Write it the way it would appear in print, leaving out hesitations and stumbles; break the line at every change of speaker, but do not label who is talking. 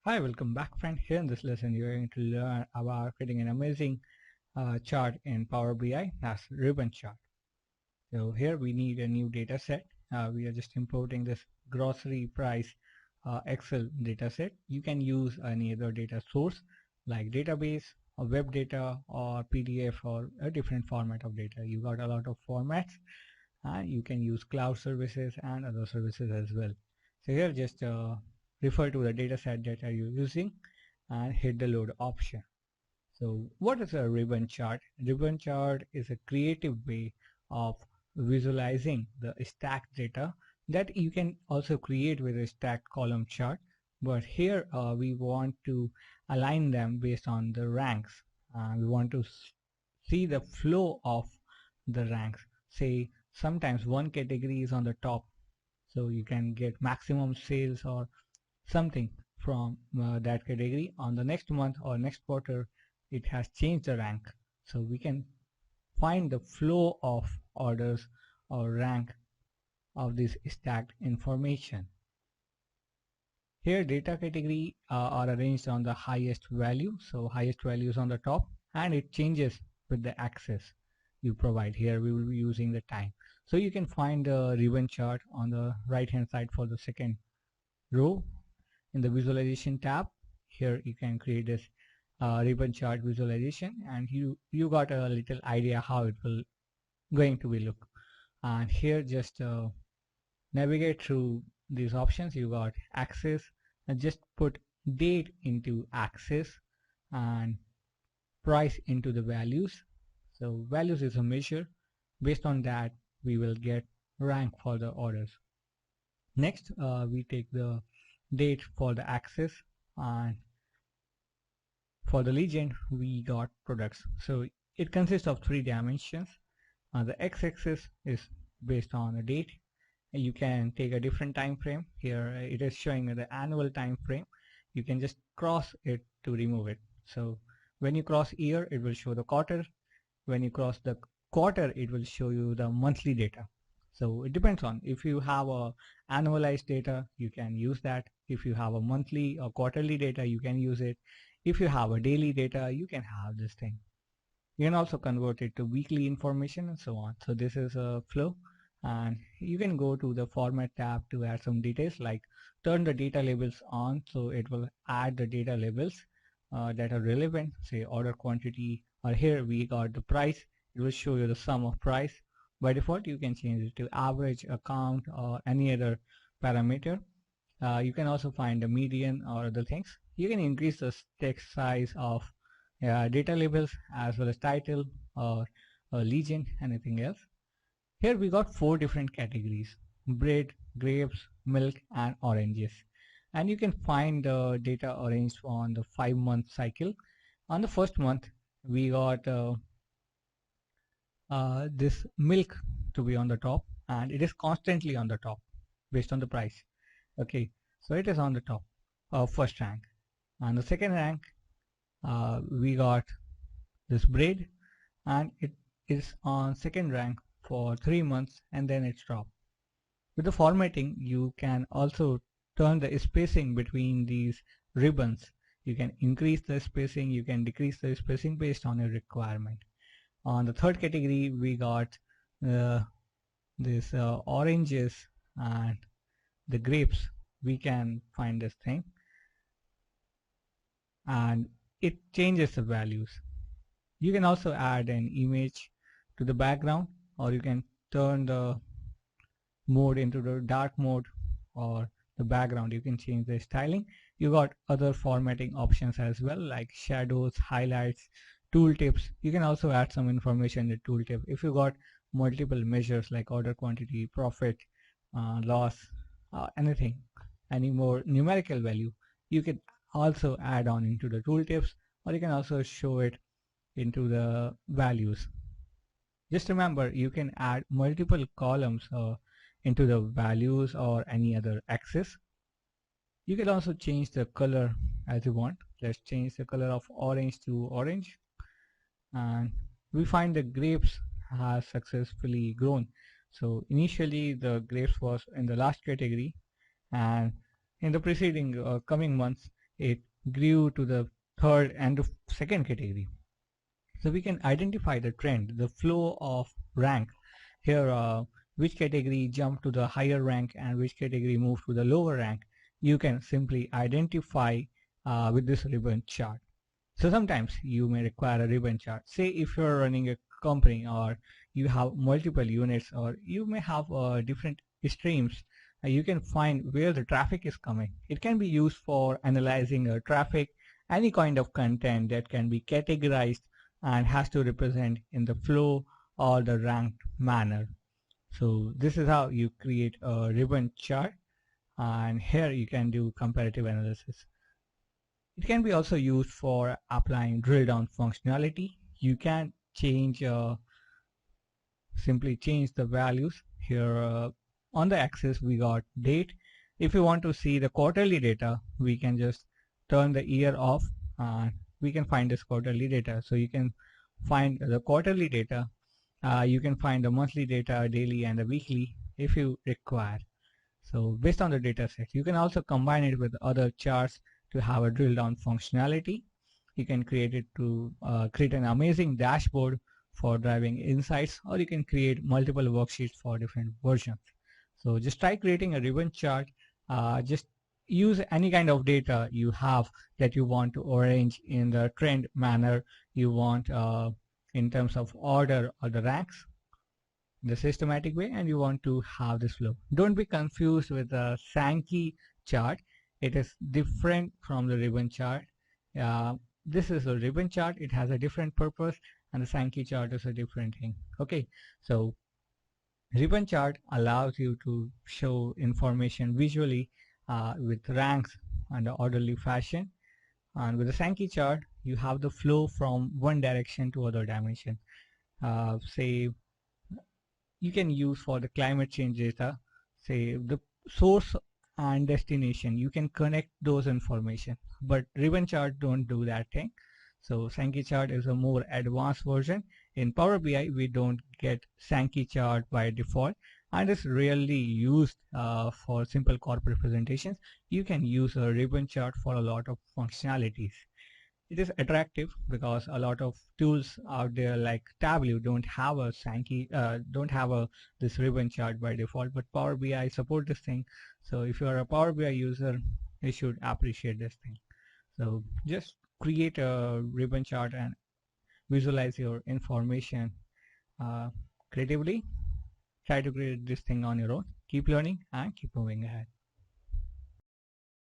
Hi, welcome back friend. Here in this lesson you're going to learn about creating an amazing chart in Power BI. That's ribbon chart. So here we need a new data set. We are just importing this grocery price Excel data set. You can use any other data source like database or web data or PDF or a different format of data. You got a lot of formats and you can use cloud services and other services as well. So here just refer to the data set that are you using and hit the load option. So what is a ribbon chart? Ribbon chart is a creative way of visualizing the stacked data that you can also create with a stacked column chart. But here we want to align them based on the ranks. We want to see the flow of the ranks. Say sometimes one category is on the top, so you can get maximum sales or something from that category. On the next month or next quarter it has changed the rank, so we can find the flow of orders or rank of this stacked information. Here data category are arranged on the highest value, so highest value is on the top and it changes with the axis you provide. Here we will be using the time, so you can find the ribbon chart on the right hand side for the second row. In the visualization tab, here you can create this ribbon chart visualization, and you got a little idea how it will going to be look. And here just navigate through these options. You got axis and just put date into axis and price into the values. So values is a measure. Based on that we will get rank for the orders. Next we take the date for the axis, and for the legend we got products. So it consists of 3 dimensions. The x-axis is based on a date. You can take a different time frame. Here it is showing the annual time frame. You can just cross it to remove it. So when you cross year it will show the quarter. When you cross the quarter it will show you the monthly data. So it depends on, if you have a annualized data you can use that. If you have a monthly or quarterly data you can use it. If you have a daily data you can have this thing. You can also convert it to weekly information and so on. So this is a flow, and you can go to the format tab to add some details, like turn the data labels on, so it will add the data labels that are relevant, say order quantity, or here we got the price. It will show you the sum of price. By default you can change it to average, account, or any other parameter. You can also find the median or other things. You can increase the text size of data labels as well as title or legend, anything else. Here we got 4 different categories: bread, grapes, milk, and oranges. And you can find the data arranged on the 5-month cycle. On the first month we got this milk to be on the top, and it is constantly on the top based on the price. Okay, so it is on the top of first rank. And the second rank we got this bread, and it is on second rank for 3 months and then it's dropped. With the formatting you can also turn the spacing between these ribbons. You can increase the spacing, you can decrease the spacing based on your requirement. On the third category we got this oranges and the grapes. We can find this thing and it changes the values. You can also add an image to the background, or you can turn the mode into the dark mode, or the background you can change the styling. You got other formatting options as well, like shadows, highlights, tooltips. You can also add some information in the tooltip. If you got multiple measures like order quantity, profit, loss, anything, any more numerical value, you can also add on into the tooltips, or you can also show it into the values. Just remember you can add multiple columns into the values or any other axis. You can also change the color as you want. Let's change the color of orange to orange, and we find the grapes has successfully grown. So initially the grapes was in the last category, and in the preceding coming months it grew to the third and the second category. So we can identify the trend, the flow of rank. Here, which category jumped to the higher rank and which category moved to the lower rank. You can simply identify with this ribbon chart. So sometimes you may require a ribbon chart. Say if you're running a company or you have multiple units or you may have different streams, you can find where the traffic is coming. It can be used for analyzing traffic, any kind of content that can be categorized and has to represent in the flow or the ranked manner. So this is how you create a ribbon chart, and here you can do comparative analysis. It can be also used for applying drill down functionality. You can change simply change the values here. On the axis we got date. If you want to see the quarterly data, we can just turn the year off and we can find this quarterly data. So you can find the quarterly data, you can find the monthly data, daily and the weekly if you require. So based on the data set, you can also combine it with other charts to have a drill down functionality. You can create it to create an amazing dashboard for driving insights, or you can create multiple worksheets for different versions. So just try creating a ribbon chart. Just use any kind of data you have that you want to arrange in the trend manner you want in terms of order or the ranks, the systematic way, and you want to have this flow. Don't be confused with the Sankey chart. It is different from the ribbon chart. This is a ribbon chart. It has a different purpose, and the Sankey chart is a different thing. Okay, so ribbon chart allows you to show information visually with ranks and an orderly fashion. And with the Sankey chart, you have the flow from one direction to other dimension. Say you can use for the climate change data, say the source and destination, you can connect those information, but ribbon chart don't do that thing. So Sankey chart is a more advanced version. In Power BI, we don't get Sankey chart by default, and it's rarely used for simple corporate presentations. You can use a ribbon chart for a lot of functionalities. It is attractive because a lot of tools out there like Tableau don't have a Sankey, don't have a this ribbon chart by default, but Power BI support this thing. So if you are a Power BI user, you should appreciate this thing. So just create a ribbon chart and visualize your information creatively. Try to create this thing on your own. Keep learning and keep moving ahead.